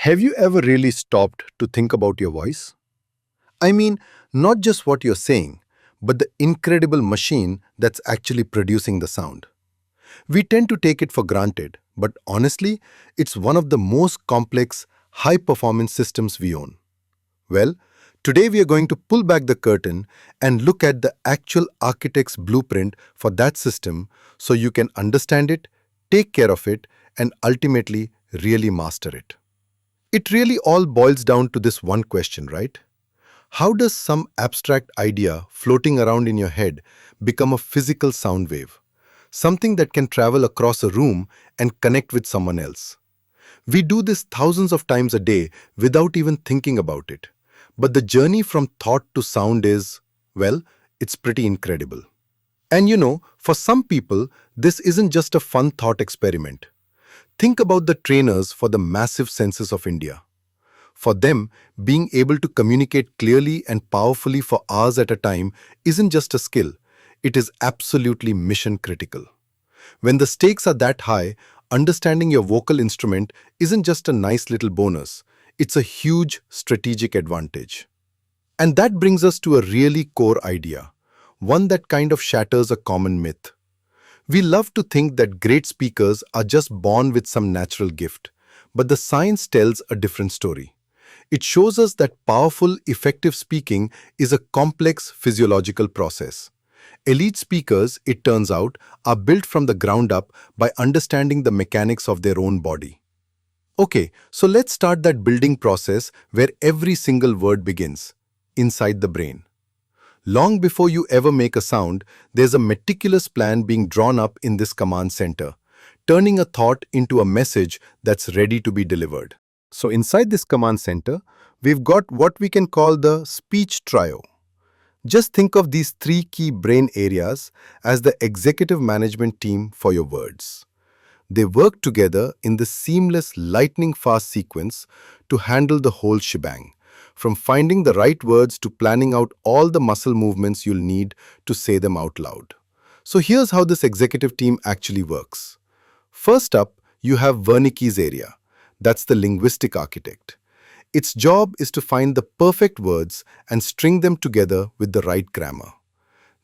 Have you ever really stopped to think about your voice? I mean, not just what you're saying, but the incredible machine that's actually producing the sound. We tend to take it for granted, but honestly, it's one of the most complex, high performance systems we own. Well, today we are going to pull back the curtain and look at the actual architect's blueprint for that system so you can understand it, take care of it, and ultimately really master it. It really all boils down to this one question, right? How does some abstract idea floating around in your head become a physical sound wave? Something that can travel across a room and connect with someone else. We do this thousands of times a day without even thinking about it. But the journey from thought to sound is, well, it's pretty incredible. And for some people, this isn't just a fun thought experiment. Think about the trainers for the massive census of India. For them, being able to communicate clearly and powerfully for hours at a time isn't just a skill, it is absolutely mission critical. When the stakes are that high, understanding your vocal instrument isn't just a nice little bonus, it's a huge strategic advantage. And that brings us to a really core idea, one that kind of shatters a common myth. We love to think that great speakers are just born with some natural gift, but the science tells a different story. It shows us that powerful, effective speaking is a complex physiological process. Elite speakers, it turns out, are built from the ground up by understanding the mechanics of their own body. Okay, so let's start that building process where every single word begins, inside the brain. Long before you ever make a sound, there's a meticulous plan being drawn up in this command center, turning a thought into a message that's ready to be delivered. So inside this command center, we've got what we can call the speech trio. Just think of these three key brain areas as the executive management team for your words. They work together in this seamless lightning-fast sequence to handle the whole shebang, from finding the right words to planning out all the muscle movements you'll need to say them out loud. So here's how this executive team actually works. First up, you have Wernicke's area. That's the linguistic architect. Its job is to find the perfect words and string them together with the right grammar.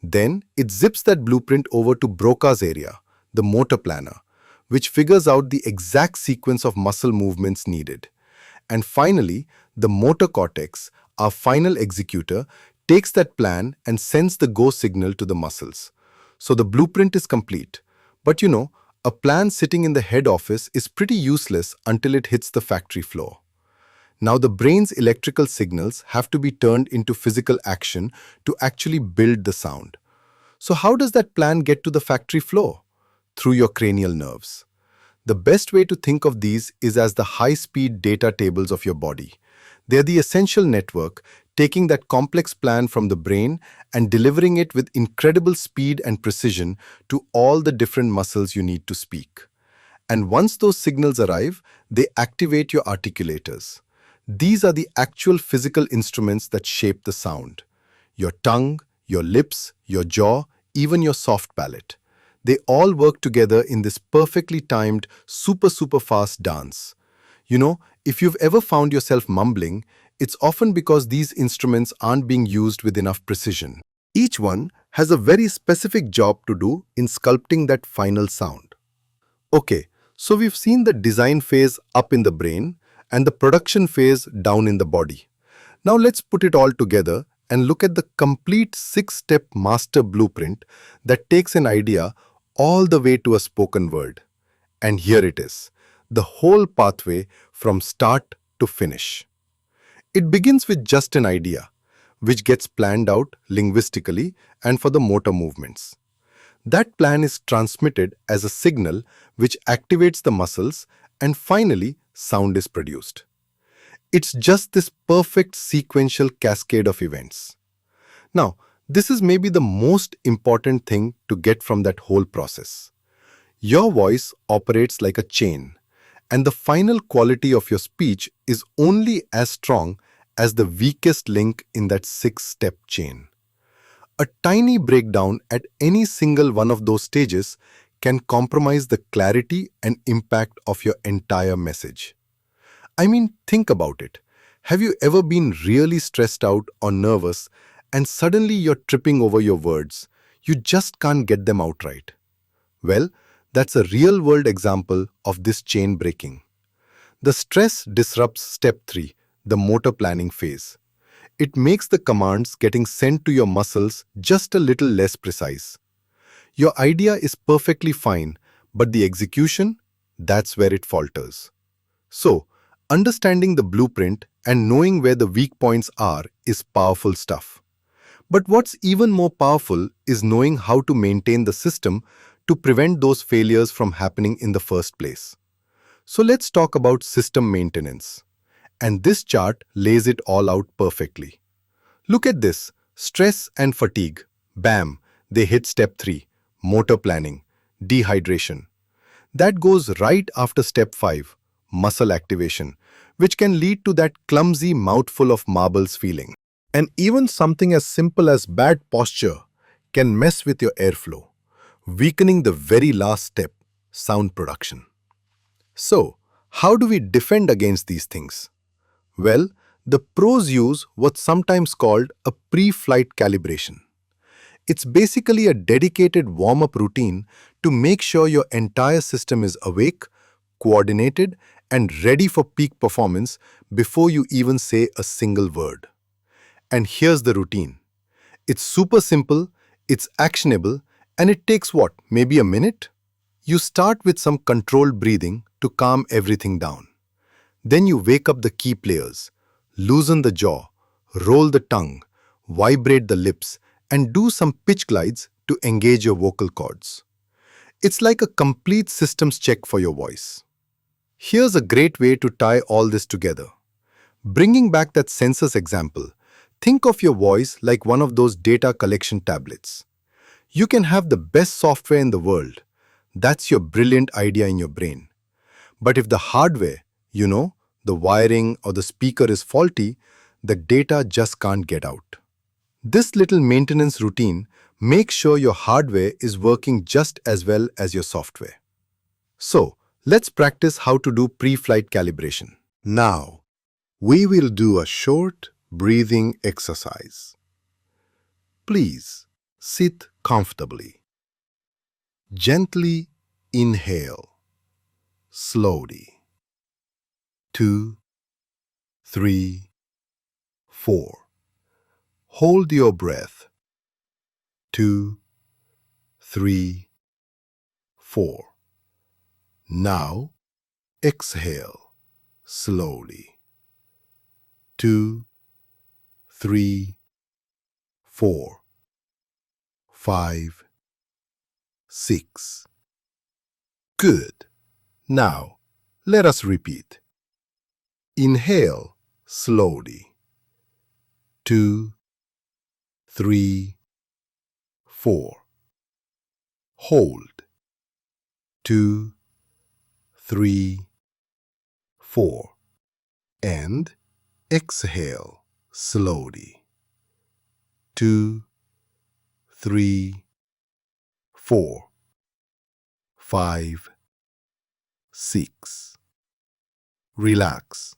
Then it zips that blueprint over to Broca's area, the motor planner, which figures out the exact sequence of muscle movements needed. And finally, the motor cortex, our final executor, takes that plan and sends the go signal to the muscles. So the blueprint is complete. But a plan sitting in the head office is pretty useless until it hits the factory floor. Now the brain's electrical signals have to be turned into physical action to actually build the sound. So how does that plan get to the factory floor? Through your cranial nerves. The best way to think of these is as the high-speed data tables of your body. They're the essential network, taking that complex plan from the brain and delivering it with incredible speed and precision to all the different muscles you need to speak. And once those signals arrive, they activate your articulators. These are the actual physical instruments that shape the sound. Your tongue, your lips, your jaw, even your soft palate. They all work together in this perfectly timed, super fast dance. If you've ever found yourself mumbling, it's often because these instruments aren't being used with enough precision. Each one has a very specific job to do in sculpting that final sound. Okay, so we've seen the design phase up in the brain and the production phase down in the body. Now let's put it all together and look at the complete six-step master blueprint that takes an idea all the way to a spoken word. And here it is, the whole pathway from start to finish. It begins with just an idea, which gets planned out linguistically and for the motor movements. That plan is transmitted as a signal which activates the muscles, and finally, sound is produced. It's just this perfect sequential cascade of events. Now, this is maybe the most important thing to get from that whole process. Your voice operates like a chain, and the final quality of your speech is only as strong as the weakest link in that six-step chain. A tiny breakdown at any single one of those stages can compromise the clarity and impact of your entire message. I mean, think about it. Have you ever been really stressed out or nervous and suddenly you're tripping over your words? You just can't get them out right. Well, that's a real-world example of this chain breaking. The stress disrupts step 3, the motor planning phase. It makes the commands getting sent to your muscles just a little less precise. Your idea is perfectly fine, but the execution, that's where it falters. So, understanding the blueprint and knowing where the weak points are is powerful stuff. But what's even more powerful is knowing how to maintain the system to prevent those failures from happening in the first place. So let's talk about system maintenance. And this chart lays it all out perfectly. Look at this, stress and fatigue. Bam, they hit step 3, motor planning, dehydration. That goes right after step 5, muscle activation, which can lead to that clumsy mouthful of marbles feeling. And even something as simple as bad posture can mess with your airflow, weakening the very last step, sound production. So, how do we defend against these things? Well, the pros use what's sometimes called a pre-flight calibration. It's basically a dedicated warm-up routine to make sure your entire system is awake, coordinated, and ready for peak performance before you even say a single word. And here's the routine. It's super simple, it's actionable, and it takes what, maybe a minute? You start with some controlled breathing to calm everything down. Then you wake up the key players, loosen the jaw, roll the tongue, vibrate the lips, and do some pitch glides to engage your vocal cords. It's like a complete systems check for your voice. Here's a great way to tie all this together. Bringing back that census example, think of your voice like one of those data collection tablets. You can have the best software in the world. That's your brilliant idea in your brain. But if the hardware, the wiring or the speaker is faulty, the data just can't get out. This little maintenance routine makes sure your hardware is working just as well as your software. So, let's practice how to do pre-flight calibration. Now, we will do a short breathing exercise. Please sit comfortably. Gently inhale. Slowly. 2, 3, 4. Hold your breath. 2, 3, 4. Now, exhale slowly. 2, 3, 4, 5, 6. Good. Now, let us repeat. Inhale slowly. 2, 3, 4. Hold. 2, 3, 4. And exhale slowly. 2, 3, 4, 5, 6. Relax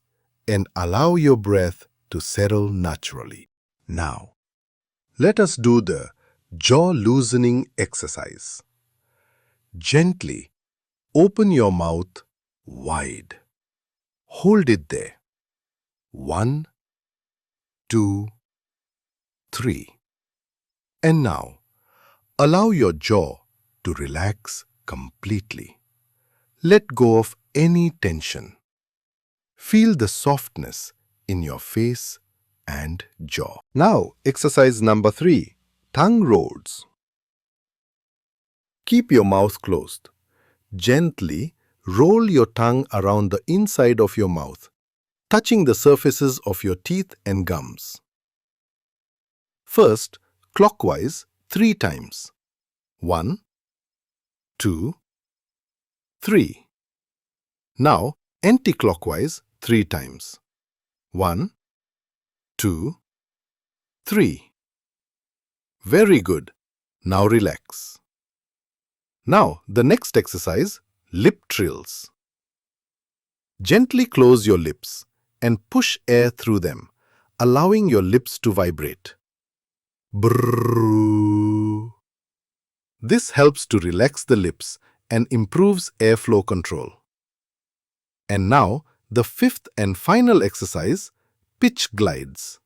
and allow your breath to settle naturally. Now, let us do the jaw loosening exercise. Gently open your mouth wide. Hold it there. 1, 2, 3. And now, allow your jaw to relax completely. Let go of any tension. Feel the softness in your face and jaw. Now, exercise number 3, tongue rolls. Keep your mouth closed. Gently roll your tongue around the inside of your mouth, touching the surfaces of your teeth and gums. First, clockwise 3 times. 1, 2, 3. Now, anti-clockwise 3 times. 1, 2, 3. Very good. Now relax. Now, the next exercise, lip trills. Gently close your lips and push air through them, allowing your lips to vibrate. Brrrr. This helps to relax the lips and improves airflow control. And now, the fifth and final exercise, pitch glides.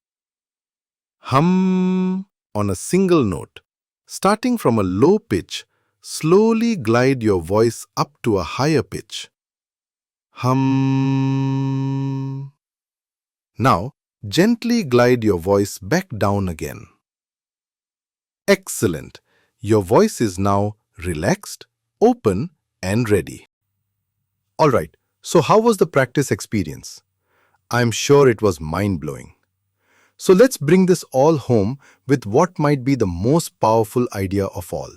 Hum on a single note. Starting from a low pitch, slowly glide your voice up to a higher pitch. Hum. Now, gently glide your voice back down again. Excellent. Your voice is now relaxed, open, and ready. Alright, so how was the practice experience? I'm sure it was mind-blowing. So let's bring this all home with what might be the most powerful idea of all.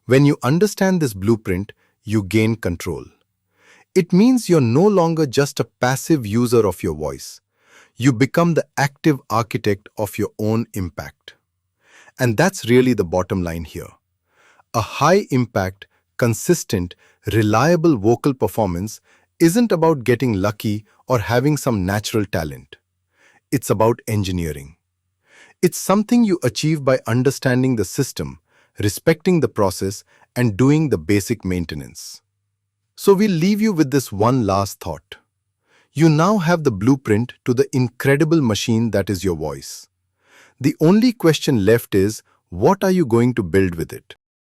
When you understand this blueprint, you gain control. It means you're no longer just a passive user of your voice. You become the active architect of your own impact. And that's really the bottom line here. A high-impact, consistent, reliable vocal performance isn't about getting lucky or having some natural talent. It's about engineering. It's something you achieve by understanding the system, respecting the process, and doing the basic maintenance. So we'll leave you with this one last thought. You now have the blueprint to the incredible machine that is your voice. The only question left is, what are you going to build with it?